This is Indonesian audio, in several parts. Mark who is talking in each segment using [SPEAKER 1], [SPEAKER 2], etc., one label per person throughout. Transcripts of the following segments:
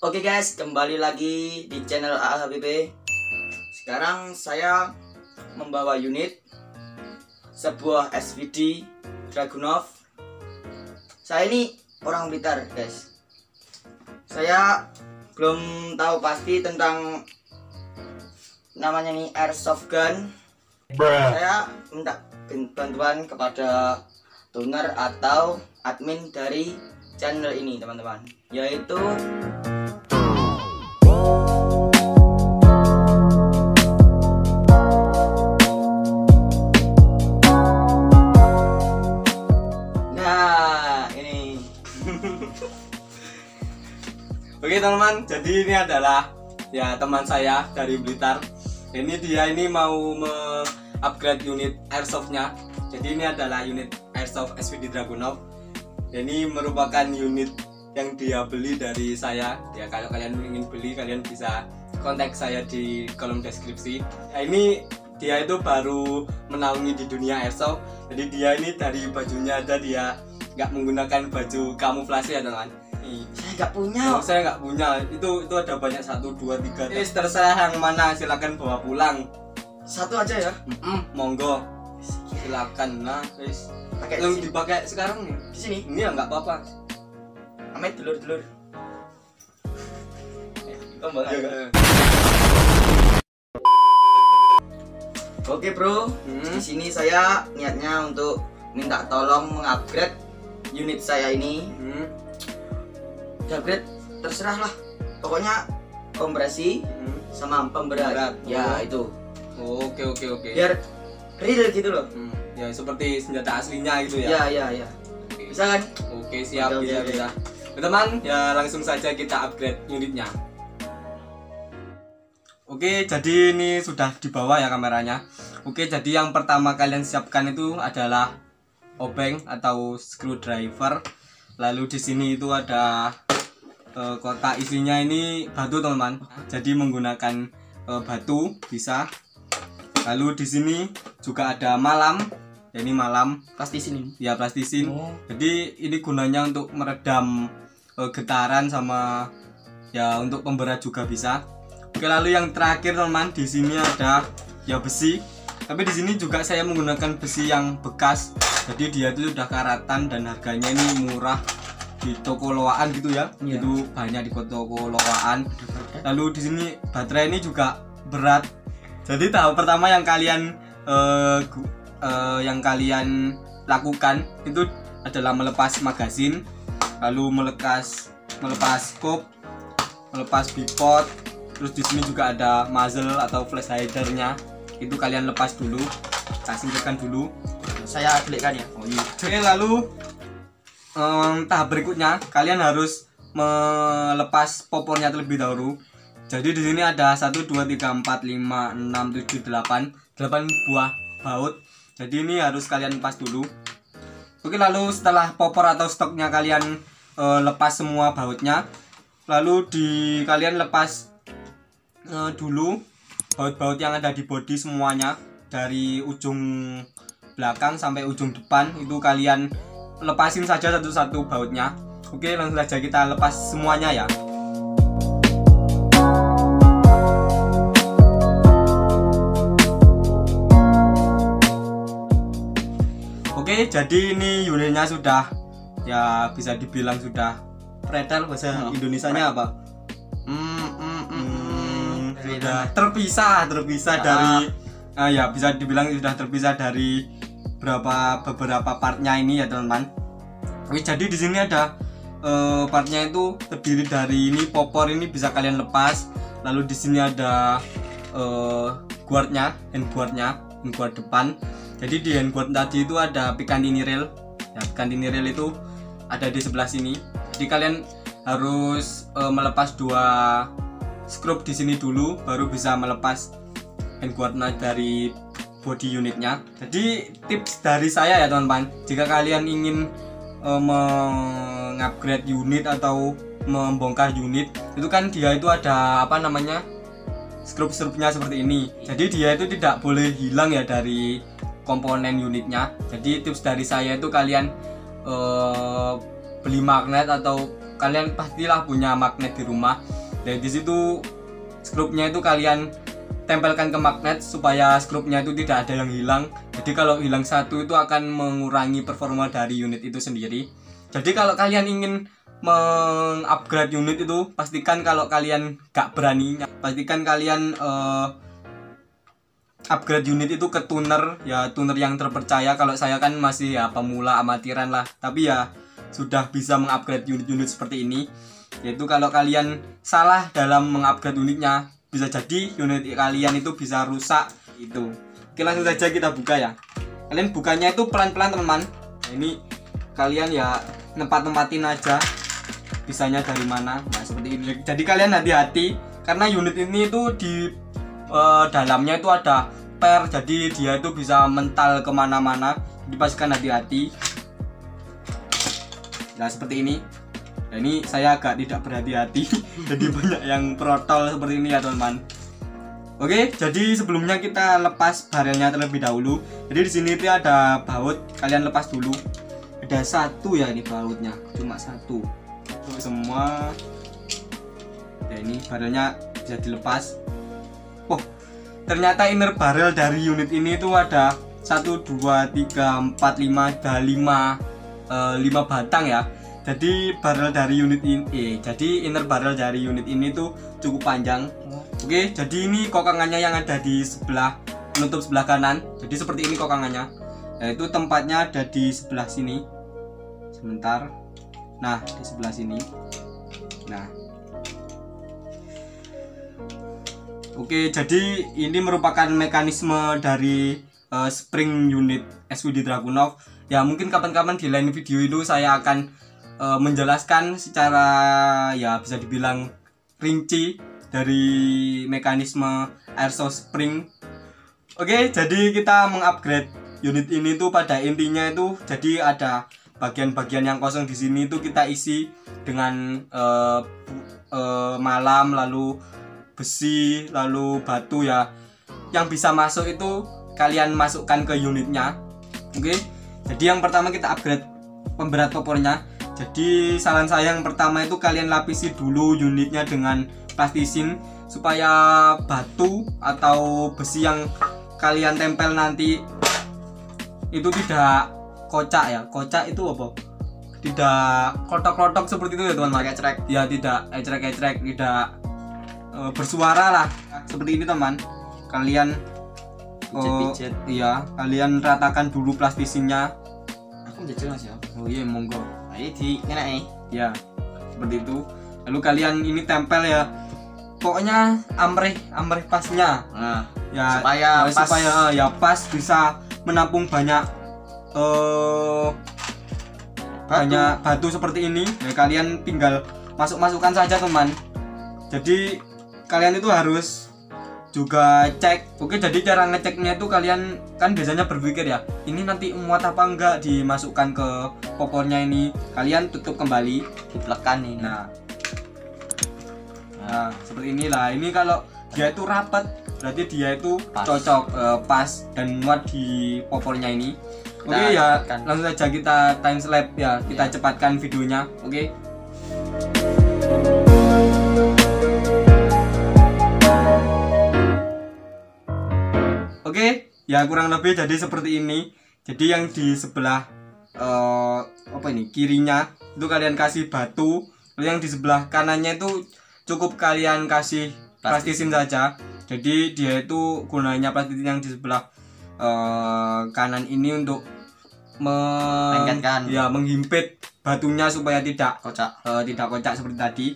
[SPEAKER 1] Oke guys, kembali lagi di channel AA HBB. Sekarang saya membawa unit sebuah SVD Dragunov. Saya ini orang Blitar guys. Saya belum tahu pasti tentang namanya nih airsoft gun. Saya minta bantuan kepada tuner atau admin dari channel ini teman-teman, yaitu nah ini.
[SPEAKER 2] Oke teman-teman, jadi ini adalah ya teman saya dari Blitar. Ini dia mau upgrade unit airsoftnya. Jadi ini adalah unit airsoft SVD Dragunov. Ini merupakan unit yang dia beli dari saya. Ya kalau kalian ingin beli, kalian bisa kontak saya di kolom deskripsi. Nah, ini dia itu baru menaungi di dunia airsoft. Jadi dia ini dari bajunya aja dia nggak menggunakan baju kamuflase ya teman.
[SPEAKER 1] Saya nggak punya.
[SPEAKER 2] Oh, saya nggak punya. Itu ada banyak 1, 2, 3. Terserah yang mana, silakan bawa pulang.
[SPEAKER 1] Satu aja ya.
[SPEAKER 2] Monggo. Silakan. Nah, guys.
[SPEAKER 1] Pakai
[SPEAKER 2] Yang dipakai sekarang nih.
[SPEAKER 1] di sini.
[SPEAKER 2] Ini ya nggak apa-apa.
[SPEAKER 1] Amit dulur-dulur. Oke bro, di sini saya niatnya untuk minta tolong mengupgrade unit saya ini. Upgrade terserah lah. Pokoknya kompresi sama pemberat. Ya itu.
[SPEAKER 2] Oke.
[SPEAKER 1] Biar real gitu loh.
[SPEAKER 2] Ya seperti senjata aslinya gitu ya.
[SPEAKER 1] Ya. Bisa kan?
[SPEAKER 2] Oke, siap.
[SPEAKER 1] Oke.
[SPEAKER 2] Bisa. Teman, ya langsung saja kita upgrade unitnya. Oke, jadi ini sudah di bawah ya kameranya. Oke, jadi yang pertama kalian siapkan itu adalah obeng atau screwdriver. Lalu di sini itu ada kotak isinya ini batu teman-teman. Jadi menggunakan batu bisa. Lalu di sini juga ada malam. Ya, ini malam
[SPEAKER 1] Plastisin ini.
[SPEAKER 2] ya, plastisin.
[SPEAKER 1] Oh.
[SPEAKER 2] Jadi ini gunanya untuk meredam getaran sama ya untuk pemberat juga bisa. Oke, lalu yang terakhir teman, di sini ada ya besi. Tapi di sini juga saya menggunakan besi yang bekas. Jadi dia itu sudah karatan dan harganya ini murah di toko lowaan gitu ya.
[SPEAKER 1] Iya.
[SPEAKER 2] Itu banyak di toko lowaan. Lalu di sini baterai ini juga berat. Jadi tahap pertama yang kalian lakukan itu adalah melepas magasin, lalu melepas scope, melepas bipod. Terus di sini juga ada muzzle atau flash hidernya. Itu kalian lepas dulu, singkirkan dulu.
[SPEAKER 1] Saya klikkan ya.
[SPEAKER 2] Oh iya. Oke, lalu tahap berikutnya kalian harus melepas popornya terlebih dahulu. Jadi di sini ada 1, 2, 3, 4, 5, 6, 7, 8 buah baut. Jadi ini harus kalian lepas dulu. Oke, lalu setelah popor atau stoknya kalian lepas semua bautnya, lalu kalian lepas dulu baut-baut yang ada di bodi semuanya, dari ujung belakang sampai ujung depan. Itu kalian lepasin saja satu-satu bautnya. Oke, langsung saja kita lepas semuanya ya. Oke, jadi ini unitnya sudah ya bisa dibilang sudah predel. Bahasa Indonesianya apa? Sudah terpisah dari ya bisa dibilang sudah terpisah dari beberapa partnya ini ya teman-teman. Oke, jadi di sini ada partnya itu terdiri dari ini popor, ini bisa kalian lepas. Lalu di sini ada guardnya, handguard depan. Jadi di handguard tadi itu ada Picatinny rail. Ya, Picatinny rail itu ada di sebelah sini. Jadi kalian harus melepas 2 skrup di sini dulu, baru bisa melepas handguardnya dari body unitnya. Jadi tips dari saya ya teman-teman, jika kalian ingin mengupgrade unit atau membongkar unit, itu kan dia itu ada apa namanya, skrup-skrupnya seperti ini. Jadi dia itu tidak boleh hilang ya dari komponen unitnya. Jadi tips dari saya itu kalian beli magnet atau kalian pastilah punya magnet di rumah. Dan di situ skrupnya itu kalian tempelkan ke magnet supaya skrupnya itu tidak ada yang hilang. Jadi kalau hilang satu itu akan mengurangi performa dari unit itu sendiri. Jadi kalau kalian ingin mengupgrade unit itu, pastikan kalau kalian gak berani, pastikan kalian upgrade unit itu ke tuner, ya tuner yang terpercaya. Kalau saya kan masih ya pemula amatiran lah, tapi ya sudah bisa mengupgrade unit-unit seperti ini. Yaitu kalau kalian salah dalam mengupgrade unitnya, bisa jadi unit kalian itu bisa rusak itu. Oke, langsung saja kita buka ya. Kalian bukanya itu pelan-pelan teman-teman. Nah, ini kalian ya tempat-tempatin aja bisanya dari mana. Nah seperti ini. Jadi kalian hati-hati karena unit ini itu di dalamnya itu ada per, jadi dia itu bisa mental kemana-mana. Jadi pastikan hati-hati. Nah seperti ini. Nah ini saya agak tidak berhati-hati. Jadi banyak yang protol seperti ini ya teman-teman. Oke, jadi sebelumnya kita lepas barelnya terlebih dahulu. Jadi di sini itu ada baut, kalian lepas dulu. Ada satu ya ini bautnya, cuma satu. Semua. Ya ini barelnya bisa dilepas. Oh, ternyata inner barrel dari unit ini itu ada 1, 2, 3, 4, 5, ada 5 batang ya. Jadi barrel dari unit ini, jadi inner barrel dari unit ini tuh cukup panjang. Oke, jadi ini kokangannya yang ada di sebelah penutup sebelah kanan. Jadi seperti ini kokangannya. Yaitu tempatnya ada di sebelah sini. Sebentar. Nah, di sebelah sini. Nah. Oke, jadi ini merupakan mekanisme dari spring unit SWD Dragunov. Ya, mungkin kapan-kapan di lain video itu saya akan menjelaskan secara ya bisa dibilang rinci dari mekanisme airsoft spring. Oke, jadi kita mengupgrade unit ini tuh pada intinya itu jadi ada bagian-bagian yang kosong di sini itu kita isi dengan malam, lalu besi, lalu batu ya. Yang bisa masuk itu kalian masukkan ke unitnya. Oke. Jadi yang pertama kita upgrade pemberat popornya. Jadi saran saya yang pertama itu kalian lapisi dulu unitnya dengan plastisin supaya batu atau besi yang kalian tempel nanti itu tidak kocak ya. Kocak itu apa? Tidak klotok-klotok seperti itu ya teman-teman. Ya tidak ecrek-ecrek, tidak bersuara lah seperti ini teman. Kalian
[SPEAKER 1] pijet-pijet.
[SPEAKER 2] Iya, kalian ratakan dulu plastisinnya.
[SPEAKER 1] Aku jajal Mas ya.
[SPEAKER 2] Oh iya, monggo.
[SPEAKER 1] Nah, ini di ngene nih.
[SPEAKER 2] Ya, seperti itu. Lalu kalian ini tempel ya. Pokoknya amrih pasnya.
[SPEAKER 1] Nah,
[SPEAKER 2] Ya
[SPEAKER 1] supaya
[SPEAKER 2] ya pas bisa menampung banyak banyak batu seperti ini. Ya kalian tinggal masukkan saja teman. Jadi kalian itu harus juga cek. Oke, jadi cara ngeceknya itu kalian kan biasanya berpikir ya, ini nanti muat apa enggak dimasukkan ke popornya ini. Kalian tutup kembali,
[SPEAKER 1] diplekan ini.
[SPEAKER 2] Nah, seperti inilah. Ini kalau dia itu rapat, berarti dia itu
[SPEAKER 1] Pas.
[SPEAKER 2] cocok, pas dan muat di popornya ini. Oke
[SPEAKER 1] Nah,
[SPEAKER 2] ya,
[SPEAKER 1] kan.
[SPEAKER 2] langsung saja kita time lapse ya, kita cepatkan videonya. Oke. Oke, ya kurang lebih jadi seperti ini. Jadi yang di sebelah apa ini kirinya itu kalian kasih batu, lalu yang di sebelah kanannya itu cukup kalian kasih plastisin saja. Jadi dia itu gunanya plastisin yang di sebelah kanan ini untuk
[SPEAKER 1] Lengketkan.
[SPEAKER 2] ya menghimpit batunya supaya tidak
[SPEAKER 1] Kocak.
[SPEAKER 2] kocak seperti tadi.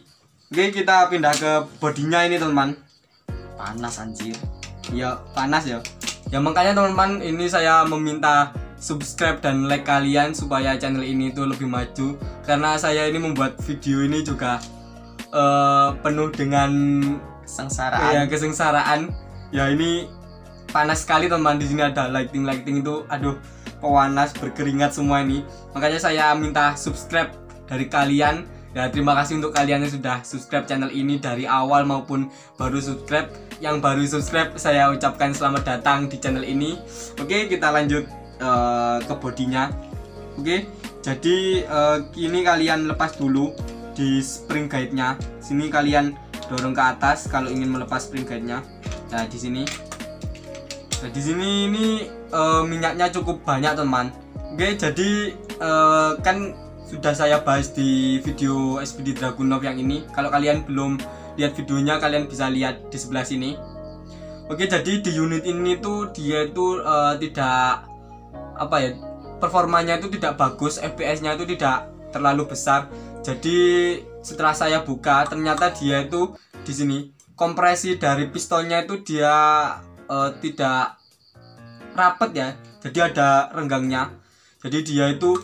[SPEAKER 2] Oke, kita pindah ke bodinya ini teman-teman.
[SPEAKER 1] Panas anjir.
[SPEAKER 2] Ya panas ya. Ya makanya teman-teman ini saya meminta subscribe dan like kalian supaya channel ini tuh lebih maju, karena saya ini membuat video ini juga penuh dengan
[SPEAKER 1] Sengsaraan.
[SPEAKER 2] ya kesengsaraan. Ya ini panas sekali teman, di sini ada lighting itu, aduh panas berkeringat semua ini. Makanya saya minta subscribe dari kalian. Ya terima kasih untuk kalian yang sudah subscribe channel ini dari awal maupun baru subscribe. Yang baru subscribe saya ucapkan selamat datang di channel ini. Oke, kita lanjut ke bodinya. Oke, jadi ini kalian lepas dulu. di spring guide-nya. Sini kalian dorong ke atas kalau ingin melepas spring guide-nya. Nah, di sini. Nah, di sini ini minyaknya cukup banyak, teman. Oke, jadi kan sudah saya bahas di video SPD Dragunov yang ini. Kalau kalian belum lihat videonya, kalian bisa lihat di sebelah sini. Oke, jadi di unit ini tuh dia itu tidak apa ya, performanya itu tidak bagus, FPS-nya itu tidak terlalu besar. Jadi setelah saya buka, ternyata dia itu di sini kompresi dari pistonnya itu dia tidak rapet ya. Jadi ada renggangnya. Jadi dia itu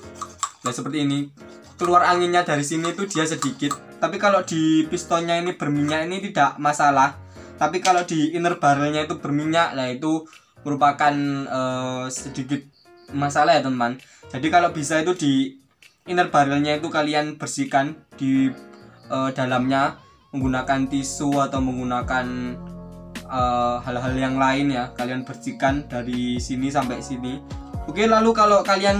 [SPEAKER 2] nah seperti ini. Keluar anginnya dari sini itu dia sedikit. Tapi kalau di pistonnya ini berminyak ini tidak masalah. Tapi kalau di inner barrelnya itu berminyak, nah itu merupakan sedikit masalah ya, teman. Jadi kalau bisa itu di inner barrelnya itu kalian bersihkan di dalamnya menggunakan tisu atau menggunakan hal-hal yang lain ya. Kalian bersihkan dari sini sampai sini. Oke, lalu kalau kalian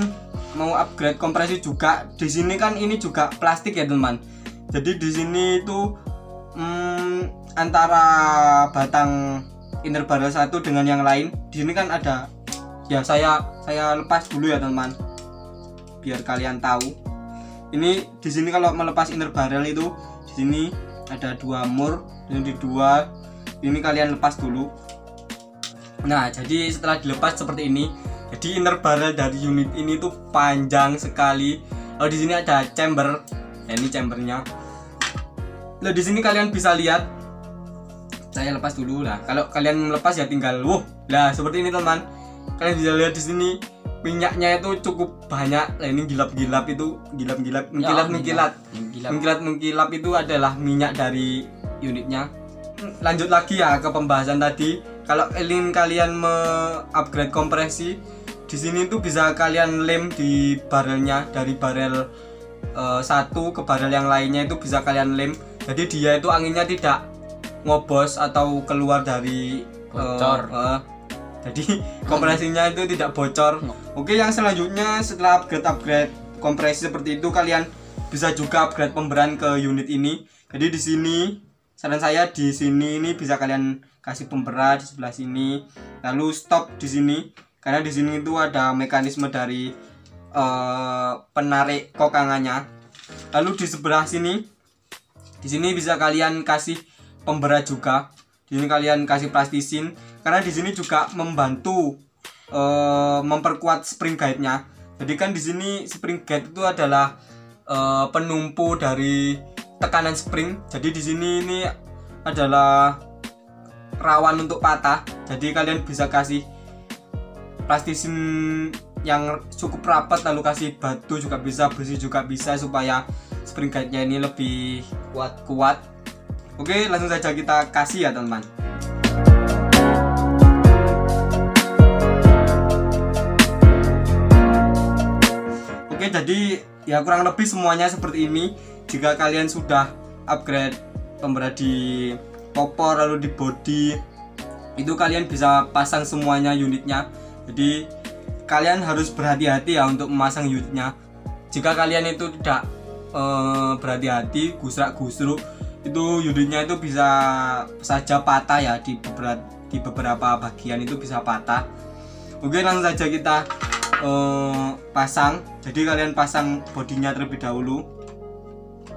[SPEAKER 2] mau upgrade kompresi juga, di sini kan ini juga plastik ya, teman. Jadi di sini itu antara batang inner barrel satu dengan yang lain, di sini kan ada ya, saya lepas dulu ya, teman, biar kalian tahu. Ini di sini kalau melepas inner barrel itu di sini ada 2 mur, ini 2. Ini kalian lepas dulu. Nah, jadi setelah dilepas seperti ini. Jadi inner barrel dari unit ini tuh panjang sekali. Lalu di sini ada chamber. Nah, ini chambernya. Lalu di sini kalian bisa lihat. Saya lepas dulu lah. Kalau kalian melepas ya tinggal lah seperti ini, teman. Kalian bisa lihat di sini minyaknya itu cukup banyak. Nah, ini gilap-gilap itu, mengkilat itu adalah minyak dari unitnya. Lanjut lagi ya ke pembahasan tadi. Kalau ingin kalian me-upgrade kompresi, di sini tuh bisa kalian lem di barrelnya, dari barrel satu ke barrel yang lainnya itu bisa kalian lem. Jadi dia itu anginnya tidak ngobos atau keluar dari
[SPEAKER 1] bocor.
[SPEAKER 2] Jadi kompresinya itu tidak bocor. Oke, yang selanjutnya setelah upgrade kompresi seperti itu, kalian bisa juga upgrade pemberan ke unit ini. Jadi di sini saran saya, di sini ini bisa kalian kasih pemberat di sebelah sini, lalu stop di sini, karena di sini itu ada mekanisme dari penarik kokangannya. Lalu di sebelah sini, di sini bisa kalian kasih pemberat juga. Di sini kalian kasih plastisin, karena di sini juga membantu memperkuat spring guide-nya. Jadi kan di sini spring guide itu adalah penumpu dari tekanan spring. Jadi di sini ini adalah rawan untuk patah. Jadi kalian bisa kasih plastisin yang cukup rapat, lalu kasih batu juga bisa, besi juga bisa, supaya spring guide-nya ini lebih kuat. Oke, langsung saja kita kasih ya, teman. Oke, jadi ya kurang lebih semuanya seperti ini. Jika kalian sudah upgrade pemberat di popor lalu di body, itu kalian bisa pasang semuanya unitnya. Jadi kalian harus berhati-hati ya untuk memasang unitnya. Jika kalian itu tidak berhati-hati, gusrak-gusruk, itu unitnya itu bisa saja patah ya, di beberapa bagian itu bisa patah. Oke, langsung saja kita pasang. Jadi kalian pasang bodinya terlebih dahulu.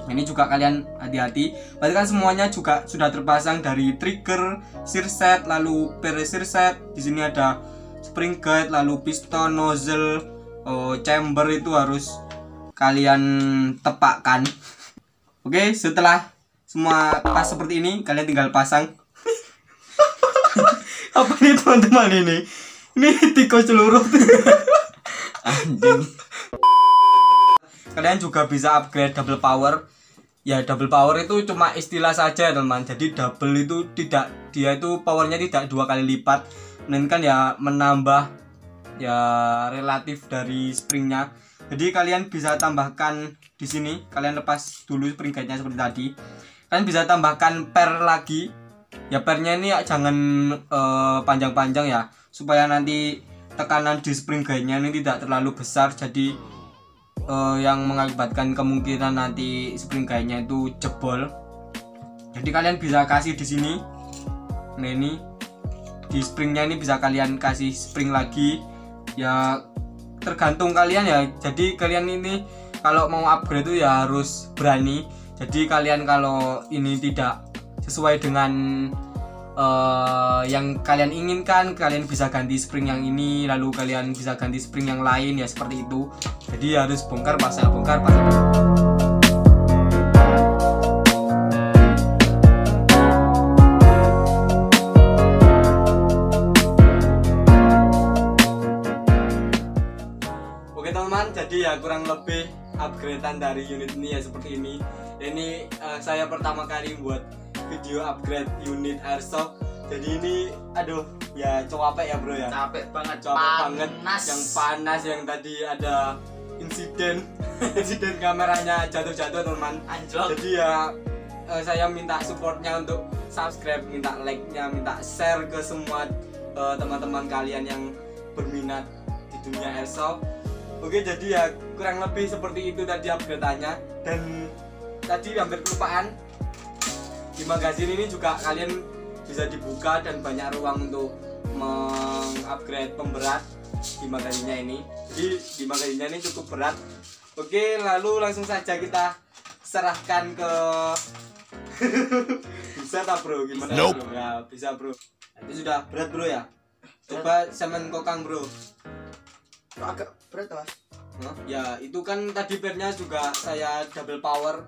[SPEAKER 2] Ini juga kalian hati-hati. Berarti kan semuanya juga sudah terpasang, dari trigger, sear set, lalu per sear set. Di sini ada spring guide, lalu piston, nozzle, chamber itu harus kalian tepakkan. Oke, setelah semua pas seperti ini, kalian tinggal pasang. Apa ini, teman-teman, ini? Ini tikus seluruh. Anjing. Kalian juga bisa upgrade double power. Ya, double power itu cuma istilah saja, teman. Jadi double itu tidak, dia itu powernya tidak 2 kali lipat, melainkan ya menambah ya relatif dari springnya. Jadi kalian bisa tambahkan di sini, kalian lepas dulu spring guide-nya seperti tadi. Kalian bisa tambahkan per lagi. Ya, pernya ini ya jangan panjang-panjang ya, supaya nanti tekanan di spring guide-nya ini tidak terlalu besar. Jadi yang mengakibatkan kemungkinan nanti spring guide-nya itu jebol. Jadi kalian bisa kasih di sini. Nah ini di springnya ini bisa kalian kasih spring lagi. Ya tergantung kalian ya. Jadi kalian ini kalau mau upgrade itu ya harus berani. Jadi kalian kalau ini tidak sesuai dengan yang kalian inginkan, kalian bisa ganti spring yang ini, lalu kalian bisa ganti spring yang lain ya seperti itu. Jadi harus bongkar pasang. Oke teman-teman, jadi ya kurang lebih upgradean dari unit ini ya seperti ini. Ini saya pertama kali buat video upgrade unit airsoft. Jadi ini aduh ya capek ya bro ya.
[SPEAKER 1] Capek banget.
[SPEAKER 2] Yang panas, yang tadi ada insiden kameranya jatuh teman.
[SPEAKER 1] Anjlok.
[SPEAKER 2] Jadi ya saya minta supportnya untuk subscribe, minta like-nya, minta share ke semua teman-teman kalian yang berminat di dunia airsoft. Oke, jadi ya kurang lebih seperti itu tadi upgrade-nya. Dan tadi hampir kelupaan, di magazin ini juga kalian bisa dibuka dan banyak ruang untuk mengupgrade pemberat di magazinnya ini. Jadi di magazinnya ini cukup berat. Oke, lalu langsung saja kita serahkan ke bisa tak bro? Gimana
[SPEAKER 3] Nope.
[SPEAKER 2] bro? Ya bisa bro. Itu sudah berat bro ya. Coba semen kokang bro.
[SPEAKER 1] Agak berat Mas.
[SPEAKER 2] Ya itu kan tadi pernya juga saya double power.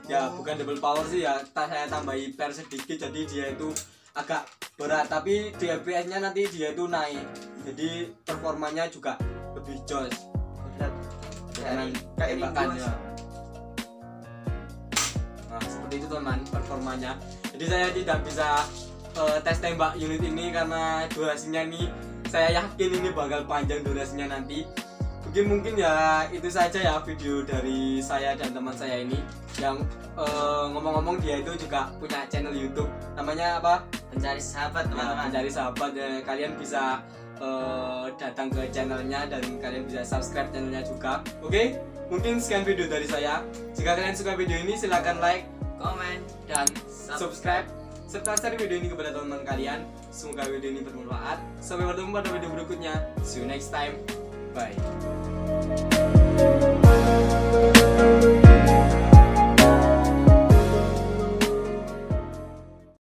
[SPEAKER 2] Ya bukan double power sih ya, saya tambahi per sedikit jadi dia itu agak berat, tapi di FPS nya nanti dia itu naik, jadi performanya juga lebih jos.
[SPEAKER 1] Berat. Kayak
[SPEAKER 2] tembakannya. Nah seperti itu teman performanya. Jadi saya tidak bisa tes tembak unit ini karena durasinya nih saya yakin ini bakal panjang durasinya nanti. Mungkin ya itu saja ya video dari saya dan teman saya ini yang ngomong-ngomong dia itu juga punya channel YouTube namanya apa?
[SPEAKER 1] Pencari Sahabat teman-teman.
[SPEAKER 2] Pencari Sahabat ya. Kalian bisa datang ke channelnya dan kalian bisa subscribe channelnya juga. Oke, mungkin sekian video dari saya. Jika kalian suka video ini silahkan like,
[SPEAKER 1] Komen
[SPEAKER 2] dan subscribe serta share video ini kepada teman-teman kalian. Semoga video ini bermanfaat. Sampai bertemu pada video berikutnya. See you next time. Bye.